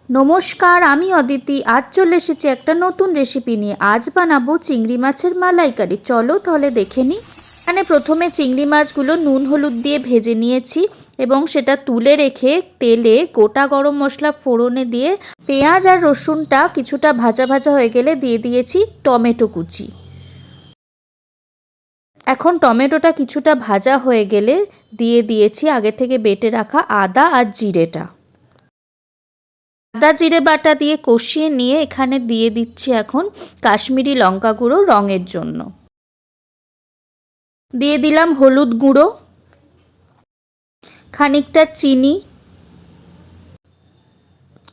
নমস্কার, আমি অদিতি। আজ চলে এসেছি একটা নতুন রেসিপি নিয়ে। আজ বানাবো চিংড়ি মাছের মালাইকারি। চলো তাহলে দেখে নিই। এখানে প্রথমে চিংড়ি মাছগুলো নুন হলুদ দিয়ে ভেজে নিয়েছি এবং সেটা তুলে রেখে তেলে গোটা গরম মশলা ফোড়নে দিয়ে পেঁয়াজ আর রসুনটা কিছুটা ভাজা ভাজা হয়ে গেলে দিয়ে দিয়েছি টমেটো কুচি। এখন টমেটোটা কিছুটা ভাজা হয়ে গেলে দিয়ে দিয়েছি আগে থেকে বেটে রাখা আদা আর জিরেটা। আদা জিরে বাটা দিয়ে কষিয়ে নিয়ে এখানে দিয়ে দিচ্ছি এখন কাশ্মীরি লঙ্কা গুঁড়ো রঙের জন্য। দিয়ে দিলাম হলুদ গুঁড়ো, খানিকটা চিনি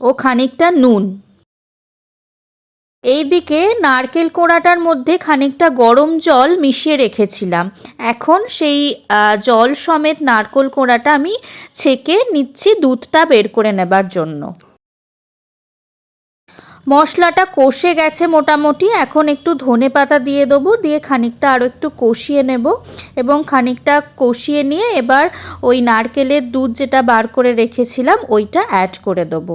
ও খানিকটা নুন। এইদিকে নারকেল কোড়াটার মধ্যে খানিকটা গরম জল মিশিয়ে রেখেছিলাম। এখন সেই জল সমেত নারকেল কোড়াটা আমি ছেঁকে নিচ্ছি দুধটা বের করে নেবার জন্য। মশলাটা কষে গেছে মোটামুটি। এখন একটু ধনে পাতা দিয়ে দেবো, দিয়ে খানিকটা আরও একটু কষিয়ে নেব এবং খানিকটা কষিয়ে নিয়ে এবার ওই নারকেলের দুধ যেটা বার করে রেখেছিলাম ওইটা অ্যাড করে দেবো।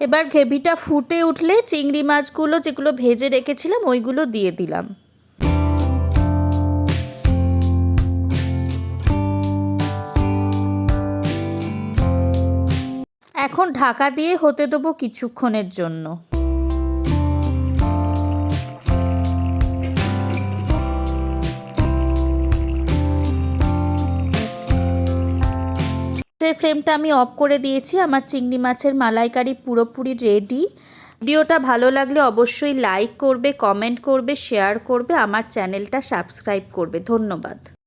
এবার গ্রেভিটা ফুটে উঠলে চিংড়ি মাছগুলো যেগুলো ভেজে রেখেছিলাম ওইগুলো দিয়ে দিলাম। এখন ঢাকা দিয়ে হতে দেবো কিছুক্ষণের জন্য। ফ্লেমটা আমি অফ করে দিয়েছি। আমার চিংড়ি মাছের মালাইকারি পুরোপুরি রেডি। ভিডিওটা ভালো লাগলে অবশ্যই লাইক করবে, কমেন্ট করবে, শেয়ার করবে, আমার চ্যানেলটা সাবস্ক্রাইব করবে। ধন্যবাদ।